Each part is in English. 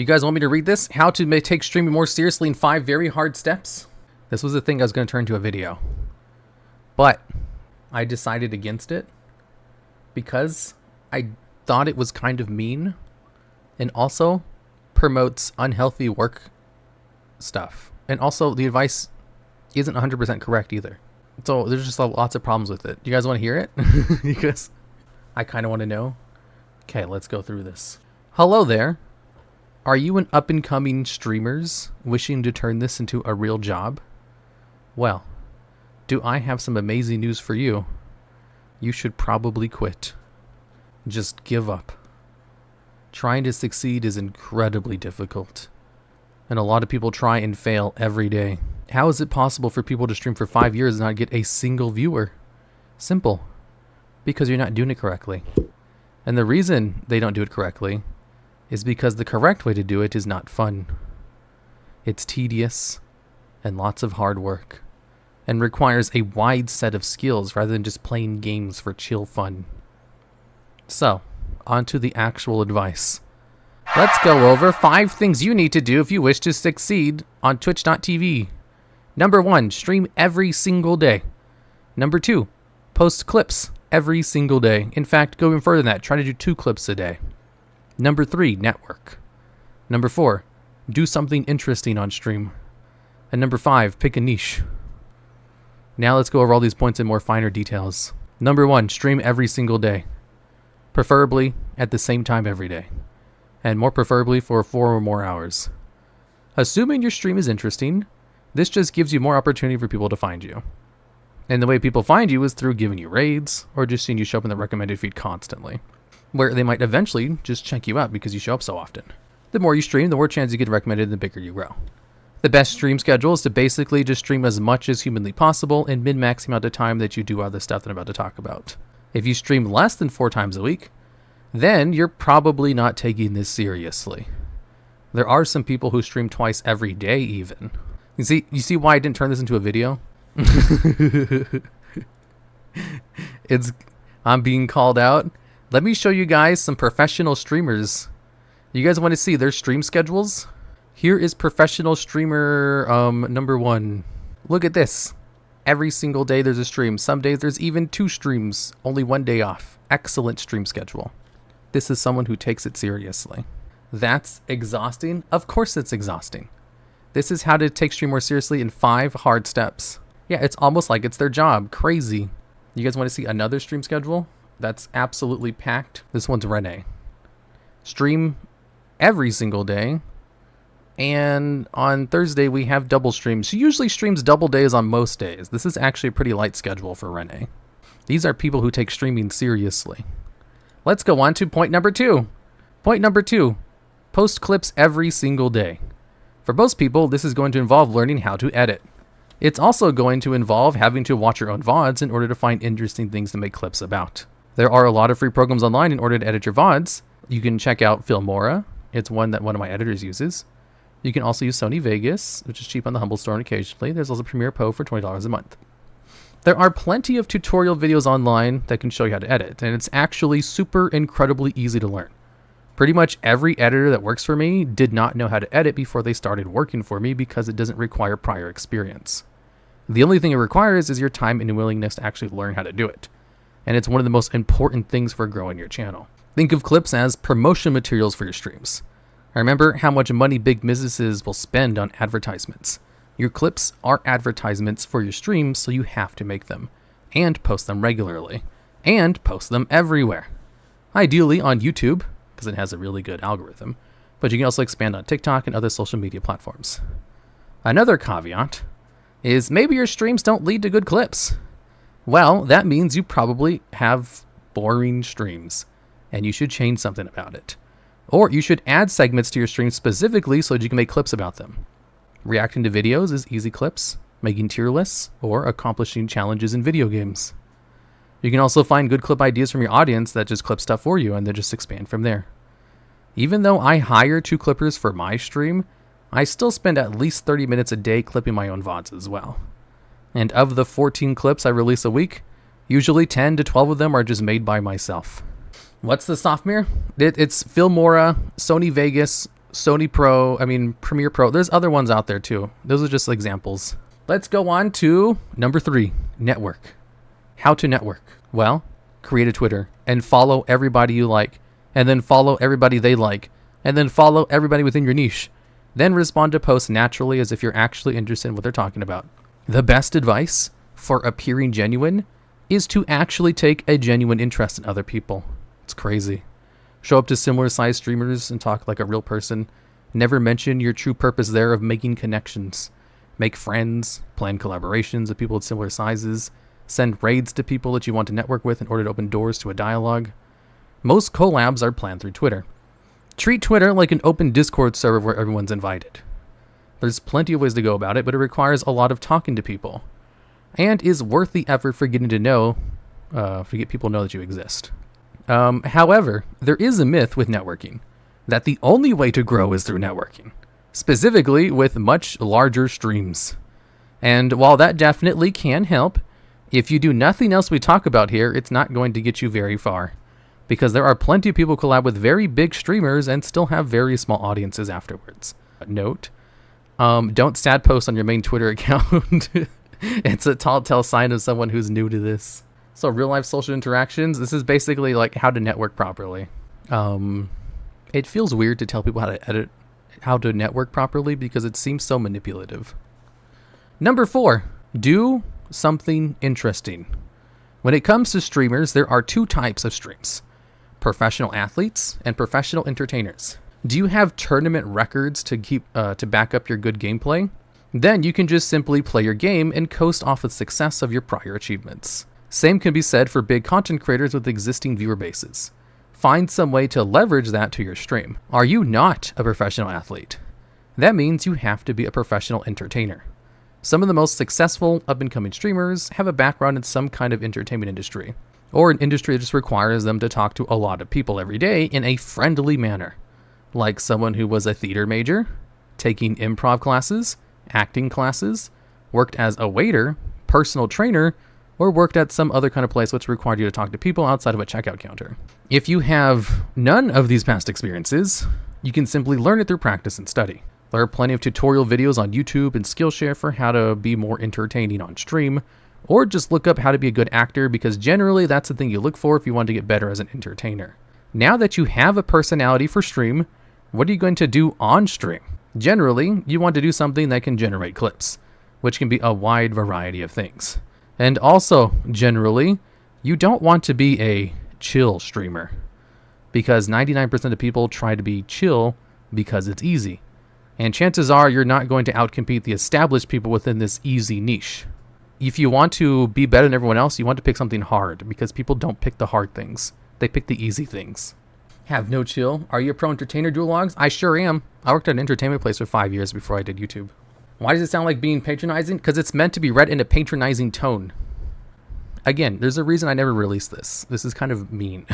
Do you guys want me to read this? How to take streaming more seriously in 5 very hard steps? This was the thing I was going to turn into a video. But I decided against it because I thought it was kind of mean and also promotes unhealthy work stuff. And also the advice isn't 100% correct either. So there's just lots of problems with it. Do you guys want to hear it? Because I kind of want to know. Okay, let's go through this. Hello there. Are you an up-and-coming streamers wishing to turn this into a real job? Well, do I have some amazing news for you? You should probably quit. Just give up. Trying to succeed is incredibly difficult. And a lot of people try and fail every day. How is it possible for people to stream for 5 years and not get a single viewer? Simple. Because you're not doing it correctly. And the reason they don't do it correctly is because the correct way to do it is not fun. It's tedious and lots of hard work and requires a wide set of skills rather than just playing games for chill fun. So, on to the actual advice. Let's go over 5 things you need to do if you wish to succeed on Twitch.tv. Number 1, stream every single day. Number 2, post clips every single day. In fact, go even further than that. Try to do 2 clips a day. Number 3, network. Number 4, do something interesting on stream. And number 5, pick a niche. Now let's go over all these points in more finer details. Number 1, stream every single day. Preferably at the same time every day. And more preferably for 4 or more hours. Assuming your stream is interesting, this just gives you more opportunity for people to find you. And the way people find you is through giving you raids, or just seeing you show up in the recommended feed constantly, where they might eventually just check you out because you show up so often. The more you stream, the more chance you get recommended and the bigger you grow. The best stream schedule is to basically just stream as much as humanly possible and min-max the amount of time that you do other stuff that I'm about to talk about. If you stream less than 4 times a week, then you're probably not taking this seriously. There are some people who stream twice every day even. You see why I didn't turn this into a video? I'm being called out. Let me show you guys some professional streamers. You guys want to see their stream schedules? Here is professional streamer number 1. Look at this. Every single day there's a stream. Some days there's even 2 streams, only 1 day off. Excellent stream schedule. This is someone who takes it seriously. That's exhausting? Of course it's exhausting. This is how to take stream more seriously in 5 hard steps. Yeah, it's almost like it's their job. Crazy. You guys want to see another stream schedule? That's absolutely packed. This one's Renee. Stream every single day. And on Thursday, we have double streams. She usually streams double days on most days. This is actually a pretty light schedule for Renee. These are people who take streaming seriously. Let's go on to point number 2. Point number 2, post clips every single day. For most people, this is going to involve learning how to edit. It's also going to involve having to watch your own VODs in order to find interesting things to make clips about. There are a lot of free programs online in order to edit your VODs. You can check out Filmora. It's one that one of my editors uses. You can also use Sony Vegas, which is cheap on the Humble Store, and occasionally there's also Premiere Pro for $20 a month. There are plenty of tutorial videos online that can show you how to edit, and it's actually super incredibly easy to learn. Pretty much every editor that works for me did not know how to edit before they started working for me because it doesn't require prior experience. The only thing it requires is your time and willingness to actually learn how to do it. And it's one of the most important things for growing your channel. Think of clips as promotion materials for your streams. Remember how much money big businesses will spend on advertisements. Your clips are advertisements for your streams, so you have to make them. And post them regularly. And post them everywhere. Ideally on YouTube, because it has a really good algorithm. But you can also expand on TikTok and other social media platforms. Another caveat is maybe your streams don't lead to good clips. Well, that means you probably have boring streams, and you should change something about it. Or you should add segments to your stream specifically so that you can make clips about them. Reacting to videos is easy clips, making tier lists, or accomplishing challenges in video games. You can also find good clip ideas from your audience that just clip stuff for you and then just expand from there. Even though I hire 2 clippers for my stream, I still spend at least 30 minutes a day clipping my own VODs as well. And of the 14 clips I release a week, usually 10 to 12 of them are just made by myself. What's the software? It's Filmora, Sony Vegas, Premiere Pro. There's other ones out there too. Those are just examples. Let's go on to number 3, network. How to network? Well, create a Twitter and follow everybody you like, and then follow everybody they like, and then follow everybody within your niche. Then respond to posts naturally as if you're actually interested in what they're talking about. The best advice for appearing genuine is to actually take a genuine interest in other people. It's crazy. Show up to similar sized streamers and talk like a real person. Never mention your true purpose there of making connections. Make friends, plan collaborations with people with similar sizes, send raids to people that you want to network with in order to open doors to a dialogue. Most collabs are planned through Twitter. Treat Twitter like an open Discord server where everyone's invited. There's plenty of ways to go about it, but it requires a lot of talking to people, and is worth the effort for getting to know, to get people to know that you exist. However, there is a myth with networking, that the only way to grow is through networking, specifically with much larger streams. And while that definitely can help, if you do nothing else we talk about here, it's not going to get you very far, because there are plenty of people who collab with very big streamers and still have very small audiences afterwards. Note, don't sad post on your main Twitter account. It's a telltale sign of someone who's new to this. So real life social interactions, this is basically like how to network properly. It feels weird to tell people how to network properly because it seems so manipulative. Number 4, do something interesting. When it comes to streamers, there are 2 types of streams: professional athletes and professional entertainers. Do you have tournament records to back up your good gameplay? Then you can just simply play your game and coast off the success of your prior achievements. Same can be said for big content creators with existing viewer bases. Find some way to leverage that to your stream. Are you not a professional athlete? That means you have to be a professional entertainer. Some of the most successful up-and-coming streamers have a background in some kind of entertainment industry, or an industry that just requires them to talk to a lot of people every day in a friendly manner, like someone who was a theater major, taking improv classes, acting classes, worked as a waiter, personal trainer, or worked at some other kind of place which required you to talk to people outside of a checkout counter. If you have none of these past experiences, you can simply learn it through practice and study. There are plenty of tutorial videos on YouTube and Skillshare for how to be more entertaining on stream, or just look up how to be a good actor, because generally that's the thing you look for if you want to get better as an entertainer. Now that you have a personality for stream, what are you going to do on stream? Generally, you want to do something that can generate clips, which can be a wide variety of things. And also, generally, you don't want to be a chill streamer, because 99% of people try to be chill because it's easy. And chances are you're not going to outcompete the established people within this easy niche. If you want to be better than everyone else, you want to pick something hard, because people don't pick the hard things. They pick the easy things. Have no chill. Are you a pro entertainer, DuelLogs? I sure am. I worked at an entertainment place for 5 years before I did YouTube. Why does it sound like being patronizing? Because it's meant to be read in a patronizing tone. Again, there's a reason I never released this. This is kind of mean.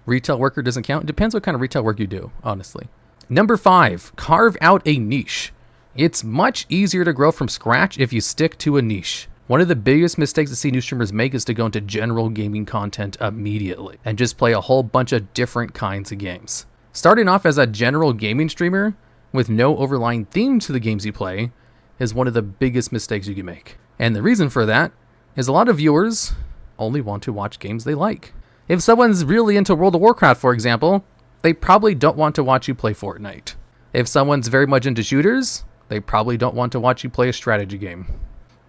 Retail worker doesn't count. It depends what kind of retail work you do, honestly. Number 5, carve out a niche. It's much easier to grow from scratch if you stick to a niche. One of the biggest mistakes I see new streamers make is to go into general gaming content immediately and just play a whole bunch of different kinds of games. Starting off as a general gaming streamer with no overlying theme to the games you play is one of the biggest mistakes you can make. And the reason for that is a lot of viewers only want to watch games they like. If someone's really into World of Warcraft, for example, they probably don't want to watch you play Fortnite. If someone's very much into shooters, they probably don't want to watch you play a strategy game.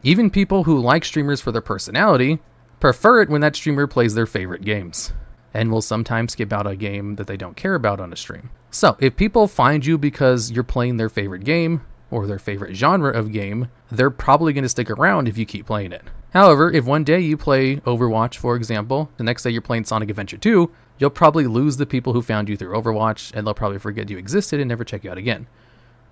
Even people who like streamers for their personality prefer it when that streamer plays their favorite games, and will sometimes skip out a game that they don't care about on a stream. So if people find you because you're playing their favorite game or their favorite genre of game, they're probably going to stick around if you keep playing it. However, if one day you play Overwatch, for example, the next day you're playing Sonic Adventure 2, you'll probably lose the people who found you through Overwatch, and they'll probably forget you existed and never check you out again.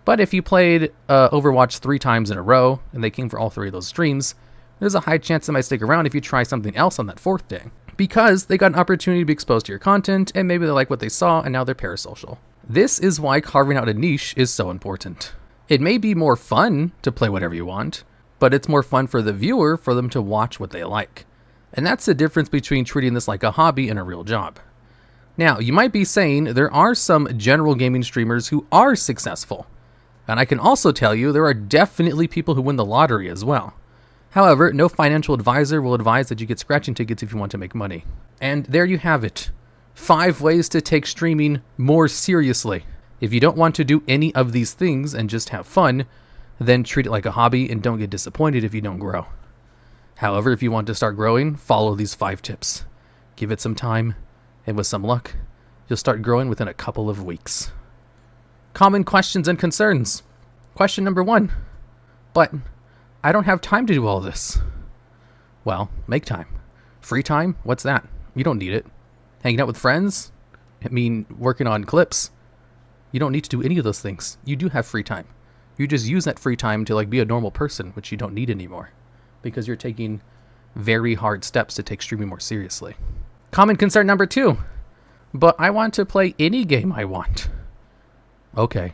But if you played Overwatch 3 times in a row, and they came for all 3 of those streams, there's a high chance they might stick around if you try something else on that 4th day, because they got an opportunity to be exposed to your content, and maybe they like what they saw, and now they're parasocial. This is why carving out a niche is so important. It may be more fun to play whatever you want, but it's more fun for the viewer for them to watch what they like. And that's the difference between treating this like a hobby and a real job. Now, you might be saying there are some general gaming streamers who are successful. And I can also tell you there are definitely people who win the lottery as well. However, no financial advisor will advise that you get scratching tickets if you want to make money. And there you have it. 5 ways to take streaming more seriously. If you don't want to do any of these things and just have fun, then treat it like a hobby and don't get disappointed if you don't grow. However, if you want to start growing, follow these 5 tips. Give it some time, and with some luck, you'll start growing within a couple of weeks. Common questions and concerns. Question number 1. But I don't have time to do all this. Well, make time. Free time? What's that? You don't need it. Hanging out with friends? I mean, working on clips? You don't need to do any of those things. You do have free time. You just use that free time to be a normal person, which you don't need anymore. Because you're taking very hard steps to take streaming more seriously. Common concern number 2. But I want to play any game I want. Okay.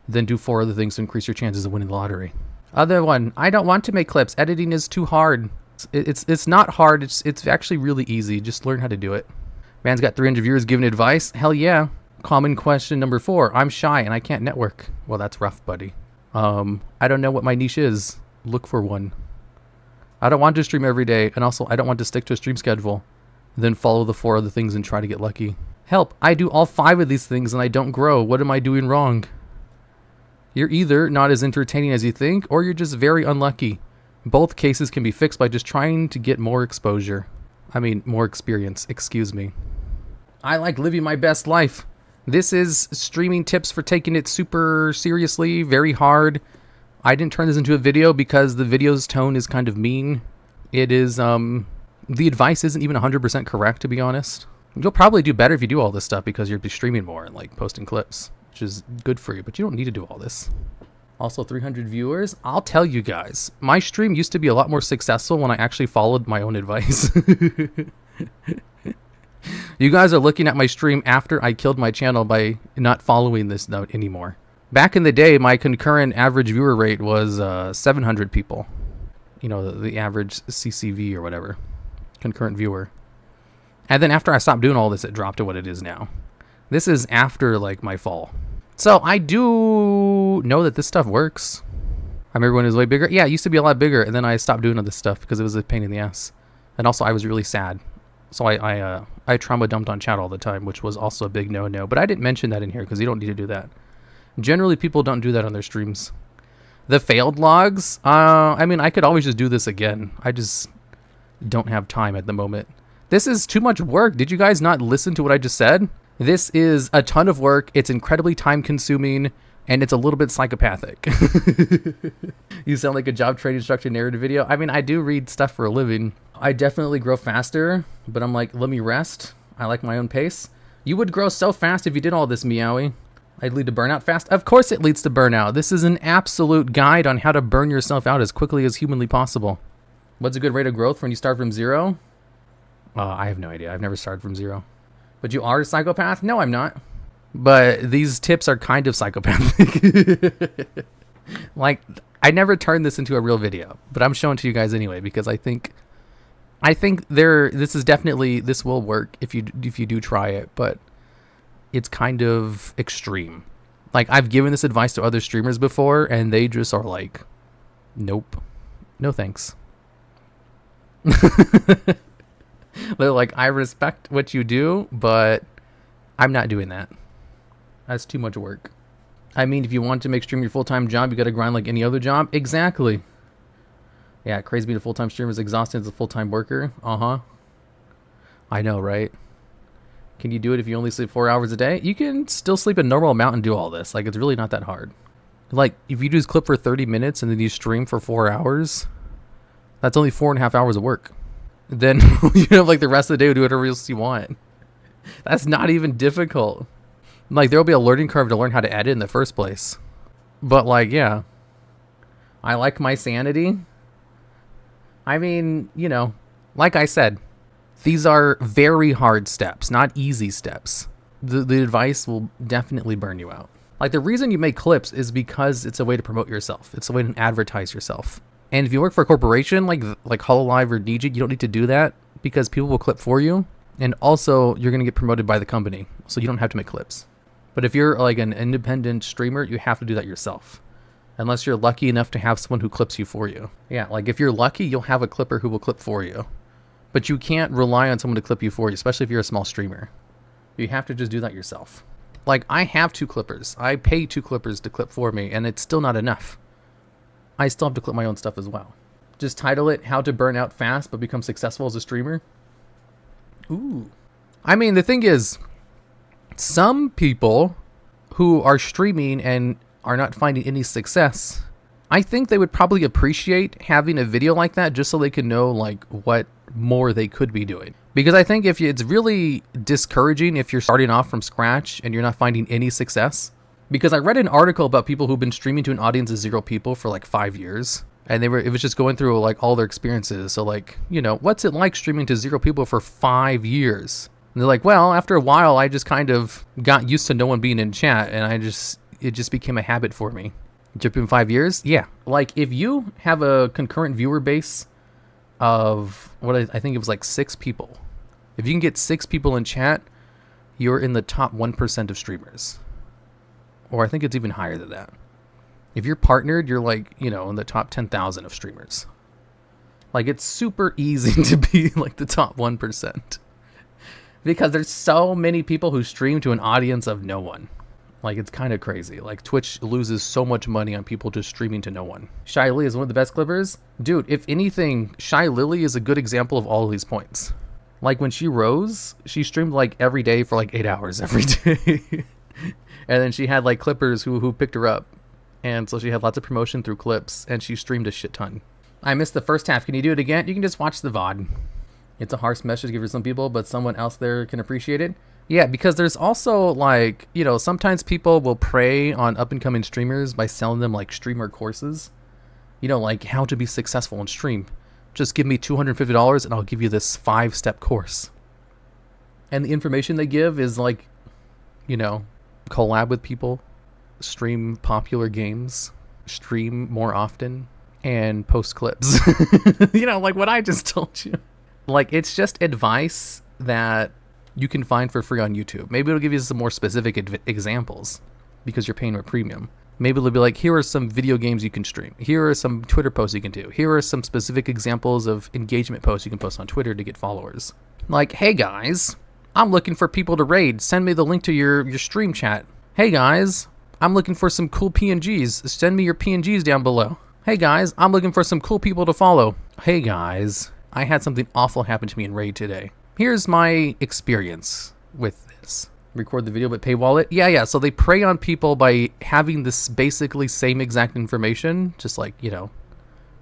Then do 4 other things to increase your chances of winning the lottery. Other one, I don't want to make clips. Editing is too hard. It's not hard. It's actually really easy. Just learn how to do it. Man's got 300 viewers giving advice. Hell yeah. Common question number 4. I'm shy and I can't network. Well, that's rough, buddy. I don't know what my niche is. Look for one. I don't want to stream every day, and also I don't want to stick to a stream schedule. Then follow the 4 other things and try to get lucky. Help, I do all 5 of these things and I don't grow. What am I doing wrong? You're either not as entertaining as you think, or you're just very unlucky. Both cases can be fixed by just trying to get more exposure. I mean, more experience, excuse me. I like living my best life. This is streaming tips for taking it super seriously, very hard. I didn't turn this into a video because the video's tone is kind of mean. It is, the advice isn't even 100% correct, to be honest. You'll probably do better if you do all this stuff because you'll be streaming more and posting clips, which is good for you, but you don't need to do all this. Also 300 viewers. I'll tell you guys, my stream used to be a lot more successful when I actually followed my own advice. You guys are looking at my stream after I killed my channel by not following this note anymore. Back in the day, my concurrent average viewer rate was 700 people. You know, the average CCV or whatever. Concurrent viewer. And then after I stopped doing all this, it dropped to what it is now. This is after, my fall. So I do know that this stuff works. I remember when it was way bigger. Yeah, it used to be a lot bigger, and then I stopped doing all this stuff because it was a pain in the ass. And also, I was really sad. So I trauma dumped on chat all the time, which was also a big no-no. But I didn't mention that in here because you don't need to do that. Generally, people don't do that on their streams. The failed logs, I mean, I could always just do this again. I just don't have time at the moment. This is too much work. Did you guys not listen to what I just said? This is a ton of work. It's incredibly time-consuming, and it's a little bit psychopathic. You sound like a job training instructor narrative video. I mean, I do read stuff for a living. I definitely grow faster, but I'm like, let me rest. I like my own pace. You would grow so fast if you did all this, Meowie. I'd lead to burnout fast. Of course it leads to burnout. This is an absolute guide on how to burn yourself out as quickly as humanly possible. What's a good rate of growth when you start from 0? I have no idea. I've never started from 0. But you are a psychopath? No, I'm not. But these tips are kind of psychopathic. I never turned this into a real video, but I'm showing to you guys anyway because I think this will work if you do try it, but it's kind of extreme. I've given this advice to other streamers before, and they just are like, nope, no thanks. They're like, I respect what you do, but I'm not doing that. That's too much work. I mean, if you want to make streaming your full-time job, you got to grind like any other job. Exactly. Yeah, crazy being a full-time streamer is exhausting as a full-time worker. Uh-huh. I know, right? Can you do it if you only sleep 4 hours a day? You can still sleep a normal amount and do all this. It's really not that hard. If you do this clip for 30 minutes and then you stream for 4 hours, that's only 4.5 hours of work. Then you have the rest of the day to do whatever else you want. That's not even difficult. There'll be a learning curve to learn how to edit in the first place. But yeah. I like my sanity. I mean, like I said, these are very hard steps, not easy steps. The advice will definitely burn you out. The reason you make clips is because it's a way to promote yourself. It's a way to advertise yourself. And if you work for a corporation like HoloLive or DJ, you don't need to do that because people will clip for you. And also, you're going to get promoted by the company, so you don't have to make clips. But if you're like an independent streamer, you have to do that yourself. Unless you're lucky enough to have someone who clips you for you. Yeah, like if you're lucky, you'll have a clipper who will clip for you. But you can't rely on someone to clip you for you, especially if you're a small streamer. You have to just do that yourself. Like, I have 2 clippers. I pay 2 clippers to clip for me, and it's still not enough. I still have to clip my own stuff as well. Just title it, How to Burn Out Fast But Become Successful as a Streamer. Ooh. I mean, the thing is, some people who are streaming and are not finding any success, I think they would probably appreciate having a video like that just so they can know like what more they could be doing. Because I think it's really discouraging if you're starting off from scratch and you're not finding any success. Because I read an article about people who've been streaming to an audience of 0 people for like 5 years. And it was just going through like all their experiences. So like, you know, what's it like streaming to 0 people for 5 years? And they're like, well, after a while, I just kind of got used to no one being in chat, and it just became a habit for me. Jump in 5 years? Yeah. Like, if you have a concurrent viewer base of, what I think it was like 6 people. If you can get 6 people in chat, you're in the top 1% of streamers. Or I think it's even higher than that. If you're partnered, you're like, you know, in the top 10,000 of streamers. Like, it's super easy to be like the top 1%. Because there's so many people who stream to an audience of no one. Like, it's kind of crazy. Like, Twitch loses so much money on people just streaming to no one. Shy Lily is one of the best clippers. Dude, if anything, Shy Lily is a good example of all of these points. Like, when she rose, she streamed, like, every day for, like, 8 hours every day. And then she had, like, clippers who picked her up. And so she had lots of promotion through clips, and she streamed a shit ton. I missed the first half. Can you do it again? You can just watch the VOD. It's a harsh message to give for some people, but someone else there can appreciate it. Yeah, because there's also, like, you know, sometimes people will prey on up-and-coming streamers by selling them, like, streamer courses. You know, like, how to be successful in stream. Just give me $250 and I'll give you this 5-step course. And the information they give is, like, you know, collab with people, stream popular games, stream more often, and post clips. You know, like what I just told you. Like, it's just advice that you can find for free on YouTube. Maybe it'll give you some more specific examples because you're paying a premium. Maybe it'll be like, here are some video games you can stream. Here are some Twitter posts you can do. Here are some specific examples of engagement posts you can post on Twitter to get followers. Like, hey guys, I'm looking for people to raid. Send me the link to your stream chat. Hey guys, I'm looking for some cool PNGs. Send me your PNGs down below. Hey guys, I'm looking for some cool people to follow. Hey guys, I had something awful happen to me in raid today. Here's my experience with this. Record the video but paywall it. Yeah. So they prey on people by having this basically same exact information, just like, you know,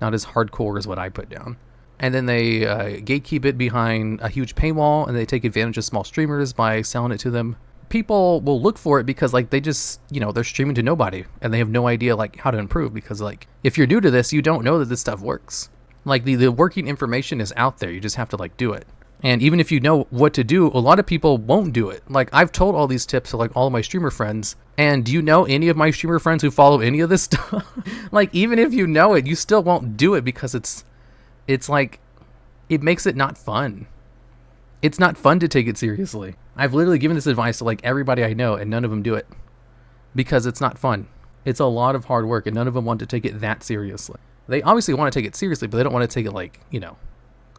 not as hardcore as what I put down. And then they gatekeep it behind a huge paywall, and they take advantage of small streamers by selling it to them. People will look for it because, like, they just, you know, they're streaming to nobody and they have no idea, like, how to improve, because, like, if you're new to this, you don't know that this stuff works. Like, the working information is out there. You just have to, like, do it. And even if you know what to do, a lot of people won't do it. Like, I've told all these tips to, like, all of my streamer friends. And do you know any of my streamer friends who follow any of this stuff? Like, even if you know it, you still won't do it because it's like, it makes it not fun. It's not fun to take it seriously. I've literally given this advice to, like, everybody I know, and none of them do it. Because it's not fun. It's a lot of hard work, and none of them want to take it that seriously. They obviously want to take it seriously, but they don't want to take it, like, you know,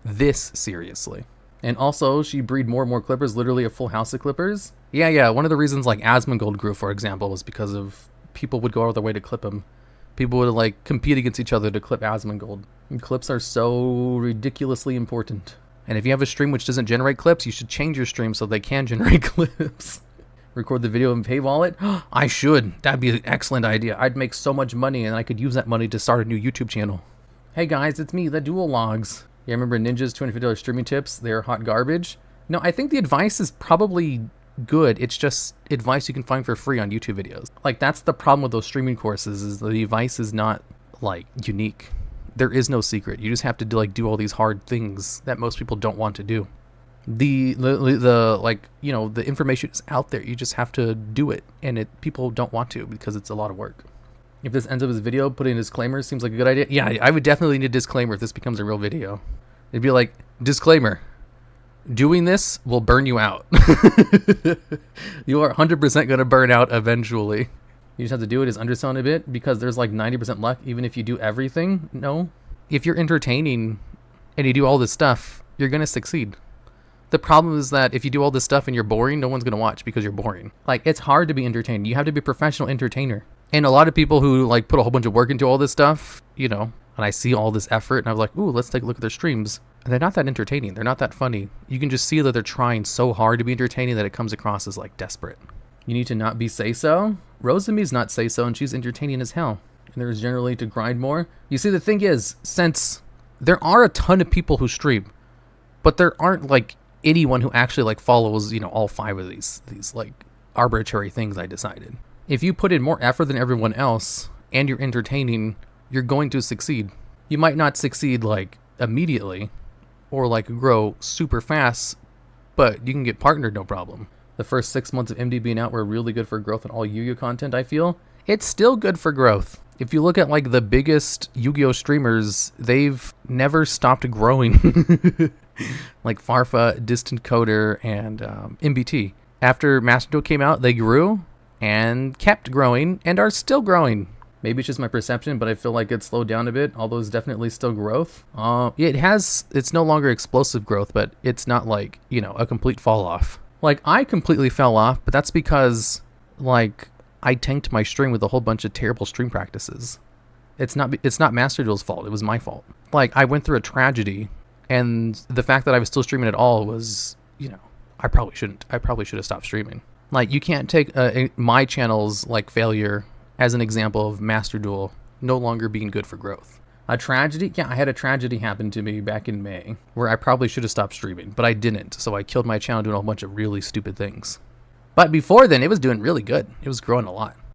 this seriously. And also, she breed more and more clippers, literally a full house of clippers. Yeah, one of the reasons, like, Asmongold grew, for example, was because of people would go out of their way to clip him. People would, like, compete against each other to clip Asmongold. And clips are so ridiculously important. And if you have a stream which doesn't generate clips, you should change your stream so they can generate clips. Record the video and paywall it? I should. That'd be an excellent idea. I'd make so much money, and I could use that money to start a new YouTube channel. Hey guys, it's me, TheDuelLogs. Yeah, remember Ninja's $250 streaming tips? They're hot garbage. No, I think the advice is probably good. It's just advice you can find for free on YouTube videos. Like, that's the problem with those streaming courses, is the advice is not, like, unique. There is no secret. You just have to do all these hard things that most people don't want to do. The like, you know, the information is out there. You just have to do it, and people don't want to because it's a lot of work. If this ends up as a video, putting a disclaimer seems like a good idea. Yeah, I would definitely need a disclaimer if this becomes a real video. It'd be like, disclaimer, Doing this will burn you out. You are 100% going to burn out eventually. You just have to do it is underselling a bit because there's like 90% luck even if you do everything. No. If you're entertaining and you do all this stuff, you're going to succeed. The problem is that if you do all this stuff and you're boring, no one's going to watch because you're boring. Like, it's hard to be entertained. You have to be a professional entertainer. And a lot of people who like put a whole bunch of work into all this stuff, you know, and I see all this effort and I was like, ooh, let's take a look at their streams. And they're not that entertaining. They're not that funny. You can just see that they're trying so hard to be entertaining that it comes across as like desperate. You need to not be say-so. Rosemi's not say-so and she's entertaining as hell. And there's generally to grind more. You see, the thing is, since there are a ton of people who stream, but there aren't like anyone who actually like follows, you know, all 5 of these like arbitrary things I decided. If you put in more effort than everyone else and you're entertaining, you're going to succeed. You might not succeed like immediately or like grow super fast, but you can get partnered no problem. The first 6 months of MD being out were really good for growth on all Yu-Gi-Oh content, I feel. It's still good for growth. If you look at like the biggest Yu-Gi-Oh streamers, they've never stopped growing. Like Farfa, Distant Coder, and MBT. After Master Duel came out, they grew and kept growing and are still growing. Maybe it's just my perception, but I feel like it slowed down a bit, although it's definitely still growth. It's no longer explosive growth, but it's not like, you know, a complete fall off. Like, I completely fell off, but that's because, like, I tanked my stream with a whole bunch of terrible stream practices. It's not Master Duel's fault, it was my fault. Like, I went through a tragedy, and the fact that I was still streaming at all was, you know, I probably should have stopped streaming. Like, you can't take my channel's, like, failure as an example of Master Duel no longer being good for growth. A tragedy? Yeah, I had a tragedy happen to me back in May where I probably should have stopped streaming, but I didn't, so I killed my channel doing a whole bunch of really stupid things. But before then, it was doing really good. It was growing a lot.